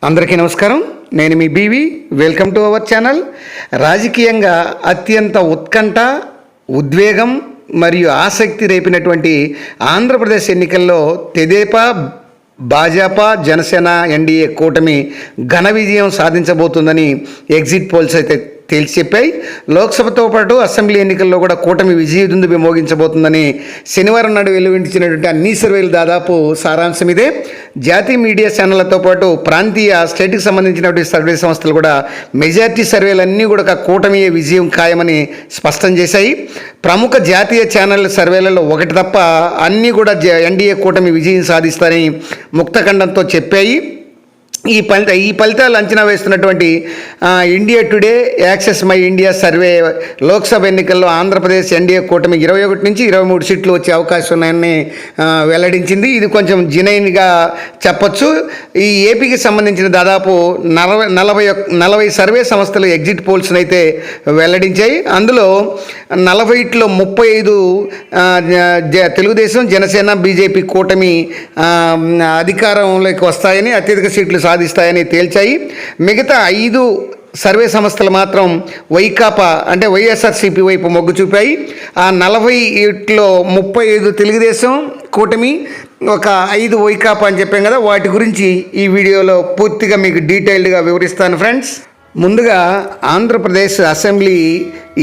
అందరికీ నమస్కారం. నేను మీ BV. Welcome to our channel. రాజకీయంగా అత్యంత ఉత్కంఠ, ఉద్వేగం మరియు ఆసక్తి రేపినటువంటి ఆంధ్రప్రదేశ్ ఎన్నికల్లో తెదేపా, భాజపా, జనసేన ఎన్డీఏ కూటమి ఘన విజయం సాధించబోతుందని ఎగ్జిట్ పోల్స్ అయితే తేల్చి చెప్పాయి. లోక్సభతో పాటు అసెంబ్లీ ఎన్నికల్లో కూడా కూటమి విజయదుందుబి మోగించబోతుందని శనివారం నాడు వెలువరించినటువంటి అన్ని సర్వేలు దాదాపు సారాంశం ఇదే. జాతీయ మీడియా ఛానళ్లతో పాటు ప్రాంతీయ స్టేట్కి సంబంధించినటువంటి సర్వే సంస్థలు కూడా మెజార్టీ సర్వేలన్నీ కూడా కూటమి విజయం ఖాయమని స్పష్టం చేశాయి. ప్రముఖ జాతీయ ఛానల్ సర్వేలలో ఒకటి తప్ప అన్నీ కూడా ఎన్డీఏ కూటమి విజయం సాధిస్తారని ముక్తఖండంతో చెప్పాయి. ఈ ఫలితాలు అంచనా వేస్తున్నటువంటి India today, Axis my India survey Lok Sabha ఎన్నికల్లో ఆంధ్రప్రదేశ్ ఎన్డీఏ కూటమి 21 నుంచి 23 సీట్లు వచ్చే అవకాశం ఉన్నాయని వెల్లడించింది. ఇది కొంచెం జినైన్గా చెప్పచ్చు. ఈ ఏపీకి సంబంధించిన దాదాపు 40 సర్వే సంస్థలు ఎగ్జిట్ పోల్స్ని అయితే వెల్లడించాయి. అందులో 40లో 35 తెలుగుదేశం, జనసేన, బీజేపీ కూటమి అధికారంలోకి వస్తాయని, అత్యధిక సీట్లు సాధిస్తాయని తేల్చాయి. మిగతా 5 సర్వే సంస్థలు మాత్రం వైకాపా అంటే వైఎస్ఆర్సీపీ వైపు మొగ్గు చూపాయి. ఆ 40లో 35 తెలుగుదేశం కూటమి, ఒక 5 వైకాపా అని చెప్పాం కదా. వాటి గురించి ఈ వీడియోలో పూర్తిగా మీకు డీటెయిల్డ్గా వివరిస్తాను ఫ్రెండ్స్. ముందుగా ఆంధ్రప్రదేశ్ అసెంబ్లీ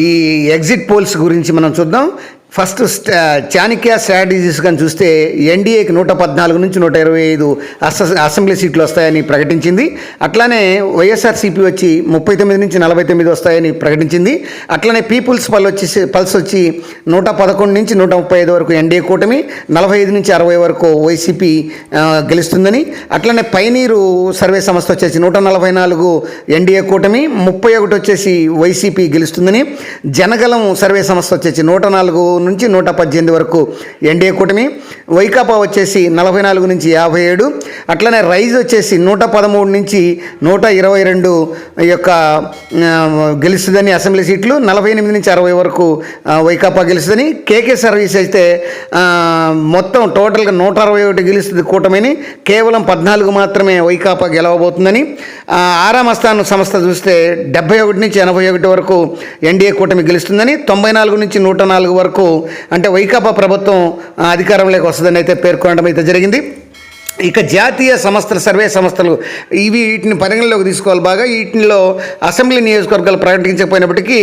ఈ ఎగ్జిట్ పోల్స్ గురించి మనం చూద్దాం. ఫస్ట్ చాణక్య స్ట్రాటజీస్ కానీ చూస్తే ఎన్డీఏకి 114 నుంచి 125 అసెంబ్లీ సీట్లు వస్తాయని ప్రకటించింది. అట్లానే వైఎస్ఆర్సీపీ వచ్చి 39 నుంచి 49 వస్తాయని ప్రకటించింది. అట్లనే పీపుల్స్ పల్స్ వచ్చి 111 నుంచి 135 వరకు ఎన్డీఏ కూటమి, 45 నుంచి 60 వరకు వైసీపీ గెలుస్తుందని. అట్లనే పైనీరు సర్వే సంస్థ వచ్చేసి 144 ఎన్డీఏ కూటమి, 31 వచ్చేసి వైసీపీ గెలుస్తుందని. జనగలం సర్వే సంస్థ వచ్చేసి 104 నుంచి 118 వరకు ఎన్డీఏ కూటమి, వైకాపా వచ్చేసి 44 నుంచి 57, అట్లనే రైజ్ వచ్చేసి 113 నుంచి 122 యొక్క గెలుస్తుందని అసెంబ్లీ సీట్లు, 48 నుంచి 60 వరకు వైకాపా గెలుస్తుందని. కేకే సర్వీస్ అయితే మొత్తం టోటల్గా 161 గెలుస్తుంది కూటమిని, కేవలం 14 మాత్రమే వైకాపా గెలవబోతుందని. ఆరామ్ అస్థాన్ సంస్థ చూస్తే 71 నుంచి 81 వరకు ఎన్డీఏ కూటమి గెలుస్తుందని, 94 నుంచి 104 వరకు అంటే వైకాపా ప్రభుత్వం అధికారంలోకి వస్తుందని అయితే పేర్కొనడం అయితే జరిగింది. ఇక జాతీయ సంస్థలు, సర్వే సంస్థలు వీటిని పరిగణలోకి తీసుకోవాలి బాగా. వీటిలో అసెంబ్లీ నియోజకవర్గాలు ప్రకటించకపోయినప్పటికీ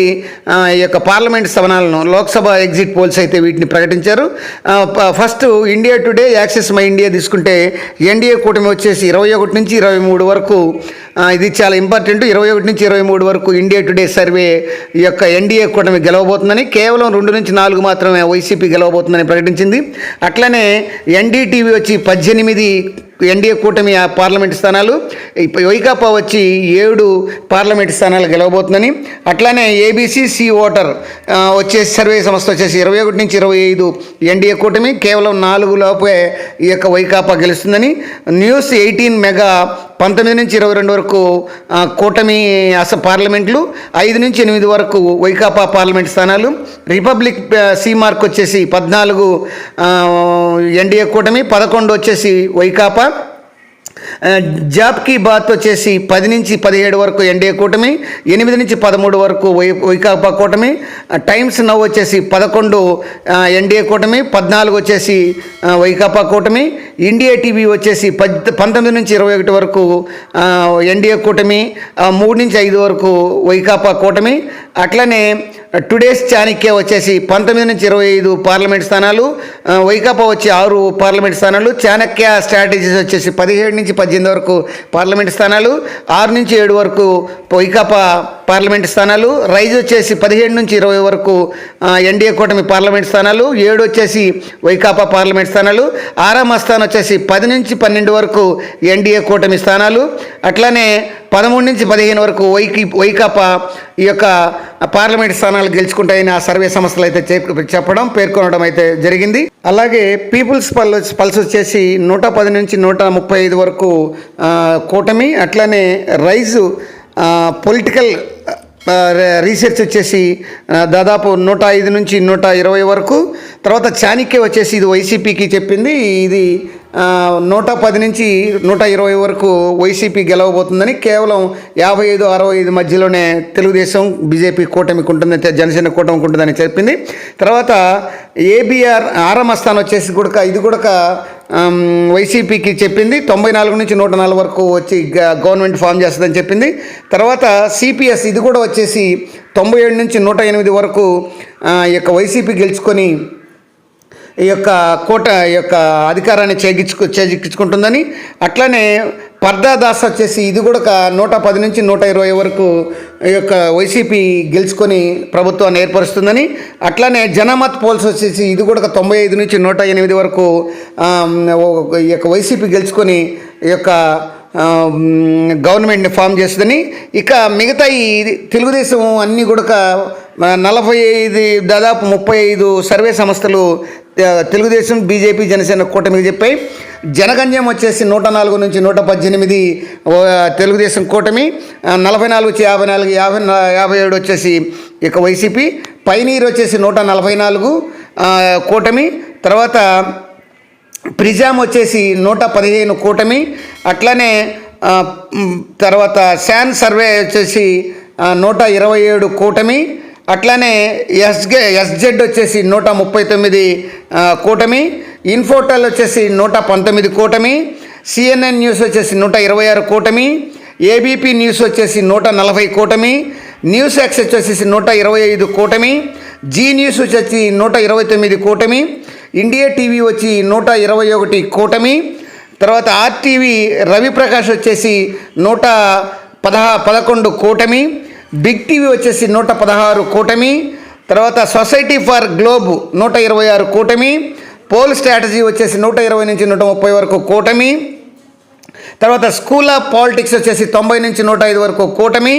ఈ యొక్క పార్లమెంట్ స్థానాలను లోక్సభ ఎగ్జిట్ పోల్స్ అయితే వీటిని ప్రకటించారు. First India today, Axis my India తీసుకుంటే ఎన్డీఏ కూటమి వచ్చేసి 21 నుంచి 23 వరకు, ఇది చాలా ఇంపార్టెంట్, 21 నుంచి 23 వరకు ఇండియా టుడే సర్వే ఈ యొక్క ఎన్డీఏ కూటమి గెలవబోతుందని, కేవలం 2 నుంచి 4 మాత్రమే వైసీపీ గెలవబోతుందని ప్రకటించింది. అట్లనే ఎన్డీటీవీ వచ్చి 18 ఎన్డీఏ కూటమి పార్లమెంట్ స్థానాలు, వైకాపా వచ్చి 7 పార్లమెంట్ స్థానాలు గెలవబోతుందని. అట్లానే ఏబీసీ ఓటర్ వచ్చేసి సర్వే సంస్థ వచ్చేసి 21 నుంచి 25 ఎన్డీఏ కూటమి, కేవలం 4 లోపే ఈ యొక్క వైకాపా గెలుస్తుందని. న్యూస్ 18 మెగా 19 నుంచి 22 వరకు కూటమి పార్లమెంట్లు, 5 నుంచి 8 వరకు వైకాపా పార్లమెంట్ స్థానాలు. రిపబ్లిక్ మార్క్ వచ్చేసి 14 ఎన్డీఏ కూటమి, 11 వచ్చేసి వైకాపా. జాబ్ కీ బాత్ వచ్చేసి 10 నుంచి 17 వరకు ఎన్డీఏ కూటమి, 8 నుంచి 13 వరకు వైకాపా కూటమి. టైమ్స్ నౌ వచ్చేసి 11 ఎన్డీఏ కూటమి, 14 వచ్చేసి వైకాపా కూటమి. ఇండియా టీవీ వచ్చేసి 19 నుంచి 21 వరకు ఎన్డీఏ కూటమి, 3 నుంచి 5 వరకు వైకాపా కూటమి. అట్లనే టుడేస్ చాణక్య వచ్చేసి 19 నుంచి 25 పార్లమెంట్ స్థానాలు, వైకాపా వచ్చి 6 పార్లమెంట్ స్థానాలు. చాణక్య స్ట్రాటజీస్ వచ్చేసి 17 నుంచి 18 వరకు పార్లమెంట్ స్థానాలు, 6 నుంచి 7 వరకు వైకాపా పార్లమెంట్ స్థానాలు. రైజ్ వచ్చేసి 17 నుంచి 20 వరకు ఎన్డీఏ కూటమి పార్లమెంట్ స్థానాలు, 7 వచ్చేసి వైకాపా పార్లమెంట్ స్థానాలు. ఆరామ్ అస్థాన్ వచ్చేసి 10 నుంచి 12 వరకు ఎన్డీఏ కూటమి స్థానాలు. అట్లానే 13 నుంచి 15 వరకు వైకాపా ఈ యొక్క పార్లమెంట్ స్థానాలు గెలుచుకుంటాయని ఆ సర్వే సంస్థలు అయితే పేర్కొనడం అయితే జరిగింది. అలాగే పీపుల్స్ పల్స్ వచ్చేసి 110 నుంచి 135 వరకు కూటమి. అట్లానే రైజు పొలిటికల్ రీసెర్చ్ వచ్చేసి దాదాపు 105 నుంచి 120 వరకు. తర్వాత చాణక్య వచ్చేసి ఇది వైసీపీకి చెప్పింది, ఇది 110 నుంచి 120 వరకు వైసీపీ గెలవబోతుందని, కేవలం 55-65 మధ్యలోనే తెలుగుదేశం బీజేపీ కూటమికి ఉంటుందని, జనసేన కూటమికి ఉంటుందని చెప్పింది. తర్వాత ఏబీఆర్ ఆరమ స్థానం వచ్చేసి కూడా ఇది కూడా వైసీపీకి చెప్పింది. 94 నుంచి 104 వరకు వచ్చి గవర్నమెంట్ ఫామ్ చేస్తుందని చెప్పింది. తర్వాత సిపిఎస్ ఇది కూడా వచ్చేసి 97 నుంచి 108 వరకు ఈ యొక్క వైసీపీ గెలుచుకొని ఈ యొక్క అధికారాన్ని చేజిక్కించుకుంటుందని. అట్లానే పర్దాదాస్ వచ్చేసి ఇది కూడా 110 నుంచి 120 వరకు ఈ యొక్క వైసీపీ గెలుచుకొని ప్రభుత్వాన్ని ఏర్పరుస్తుందని. అట్లానే జనమత్ పోల్స్ వచ్చేసి ఇది కూడా 95 నుంచి 108 వరకు ఈ యొక్క వైసీపీ గెలుచుకొని ఈ యొక్క గవర్నమెంట్ని ఫామ్ చేస్తుందని. ఇక మిగతా ఈ తెలుగుదేశం అన్నీ కూడా 45 దాదాపు 35 సర్వే సంస్థలు తెలుగుదేశం బీజేపీ జనసేన కూటమికి చెప్పాయి. జనగంజం వచ్చేసి 104 నుంచి 118 తెలుగుదేశం కూటమి, 44 వచ్చి 54, 57 వచ్చేసి ఇక వైసీపీ. పైనీర్ వచ్చేసి 144 కూటమి. తర్వాత ప్రిజామ్ వచ్చేసి 115 కూటమి. అట్లనే తర్వాత శాన్ సర్వే వచ్చేసి 127 కూటమి. అట్లానే ఎస్జెడ్ వచ్చేసి 139 కూటమి. ఇన్ఫోటెల్ వచ్చేసి 119 కూటమి. సిఎన్ఎన్ న్యూస్ వచ్చేసి 126 కూటమి. ఏబీపీ న్యూస్ వచ్చేసి 140 కూటమి. న్యూస్ ఎక్స్ వచ్చేసి 125 కూటమి. జీ న్యూస్ వచ్చేసి 129 కూటమి. ఇండియా టీవీ వచ్చి 121 కూటమి. తర్వాత ఆర్టీవీ రవిప్రకాష్ వచ్చేసి 111 కూటమి. బిగ్ టీవీ వచ్చేసి 116 కూటమి. తర్వాత సొసైటీ ఫర్ గ్లోబ్ 126 కూటమి. పోల్ స్ట్రాటజీ వచ్చేసి 120 నుంచి 130 వరకు కూటమి. తర్వాత స్కూల్ ఆఫ్ పాలిటిక్స్ వచ్చేసి 90 నుంచి 105 వరకు కూటమి.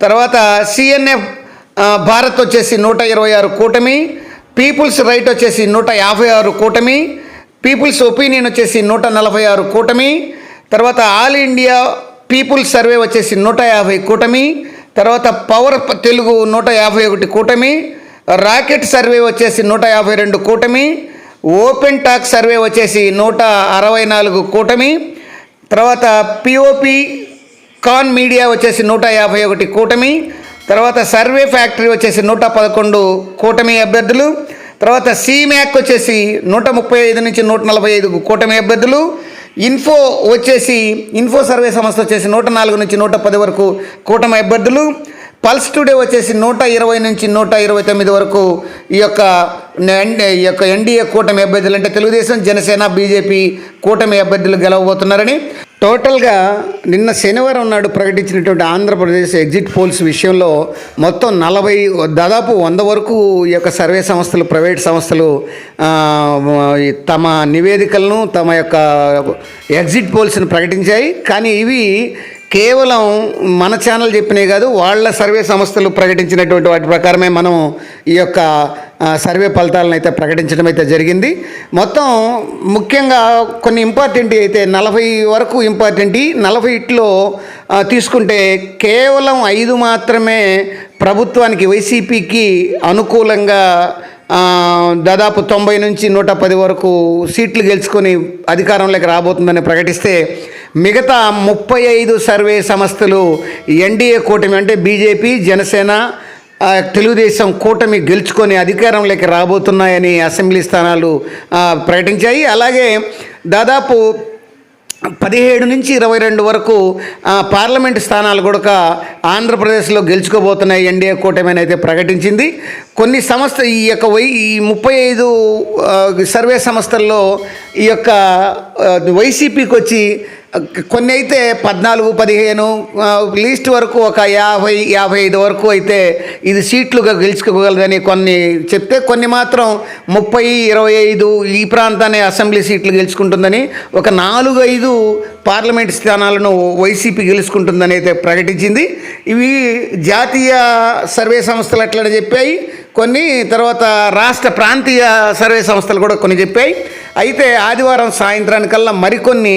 తర్వాత సిఎన్ఎఫ్ భారత్ వచ్చేసి 126 కూటమి. పీపుల్స్ రైట్ వచ్చేసి 156 కూటమి. పీపుల్స్ ఒపీనియన్ వచ్చేసి 146 కూటమి. తర్వాత ఆల్ ఇండియా పీపుల్స్ సర్వే వచ్చేసి 150 కూటమి. తర్వాత పవర్ తెలుగు 151 కూటమి. రాకెట్ సర్వే వచ్చేసి 152 కూటమి. ఓపెన్ టాక్ సర్వే వచ్చేసి 164 కూటమి. తర్వాత పిఓపి కాన్ మీడియా వచ్చేసి 151 కూటమి. తర్వాత సర్వే ఫ్యాక్టరీ వచ్చేసి 111 కూటమి అభ్యర్థులు. తర్వాత సిమ్యాక్ వచ్చేసి 135 నుంచి 145 కూటమి అభ్యర్థులు. ఇన్ఫో సర్వే సంస్థ వచ్చేసి 104 నుంచి 110 వరకు కూటమి అభ్యర్థులు. పల్స్ టుడే వచ్చేసి 120 నుంచి 129 వరకు ఈ యొక్క ఎన్డీఏ కూటమి అభ్యర్థులు, అంటే తెలుగుదేశం జనసేన బీజేపీ కూటమి అభ్యర్థులు గెలవబోతున్నారని. టోటల్గా నిన్న శనివారం నాడు ప్రకటించినటువంటి ఆంధ్రప్రదేశ్ ఎగ్జిట్ పోల్స్ విషయంలో మొత్తం దాదాపు 100 వరకు ఈ యొక్క సర్వే సంస్థలు, ప్రైవేట్ సంస్థలు తమ నివేదికలను, తమ యొక్క ఎగ్జిట్ పోల్స్ని ప్రకటించాయి. కానీ ఇవి కేవలం మన ఛానల్ చెప్పినవి కాదు, వాళ్ళ సర్వే సంస్థలు ప్రకటించినటువంటి వాటి ప్రకారమే మనం ఈ యొక్క సర్వే ఫలితాలను అయితే ప్రకటించడం అయితే జరిగింది. మొత్తం ముఖ్యంగా కొన్ని ఇంపార్టెంట్ అయితే 40 వరకు ఇంపార్టెంట్. 40లో తీసుకుంటే కేవలం 5 మాత్రమే ప్రభుత్వానికి, వైసీపీకి అనుకూలంగా దాదాపు 90 నుంచి 110 వరకు సీట్లు గెలుచుకొని అధికారంలోకి రాబోతుందని ప్రకటిస్తే, మిగతా 35 సర్వే సంస్థలు ఎన్డీఏ కూటమి, అంటే బీజేపీ జనసేన తెలుగుదేశం కూటమి గెలుచుకొని అధికారంలోకి రాబోతున్నాయని అసెంబ్లీ స్థానాలు ప్రకటించాయి. అలాగే దాదాపు 17 నుంచి 22 వరకు పార్లమెంటు స్థానాలు కూడా ఆంధ్రప్రదేశ్లో గెలుచుకోబోతున్నాయి ఎన్డీఏ కూటమి అని అయితే ప్రకటించింది. కొన్ని ఈ 35 సర్వే సంస్థల్లో ఈ యొక్క వైసీపీకి వచ్చి కొన్ని అయితే 14, 15 లీస్ట్ వరకు ఒక 50, 55 వరకు అయితే ఇది సీట్లుగా గెలుచుకోగలదని కొన్ని చెప్తే, కొన్ని మాత్రం 30, 25 ఈ ప్రాంతాన్ని అసెంబ్లీ సీట్లు గెలుచుకుంటుందని, ఒక 4, 5 పార్లమెంట్ స్థానాలను వైసీపీ గెలుచుకుంటుందని అయితే ప్రకటించింది. ఇవి జాతీయ సర్వే సంస్థలు అట్లా చెప్పాయి కొన్ని, తర్వాత రాష్ట్ర ప్రాంతీయ సర్వే సంస్థలు కూడా కొన్ని చెప్పాయి. అయితే ఆదివారం సాయంత్రానికల్లా మరికొన్ని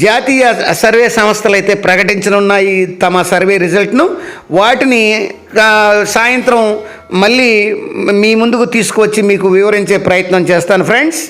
జాతీయ సర్వే సంస్థలు అయితే ప్రకటించనున్నాయి తమ సర్వే రిజల్ట్ను. వాటిని సాయంత్రం మళ్ళీ మీ ముందుకు తీసుకువచ్చి మీకు వివరించే ప్రయత్నం చేస్తాను ఫ్రెండ్స్.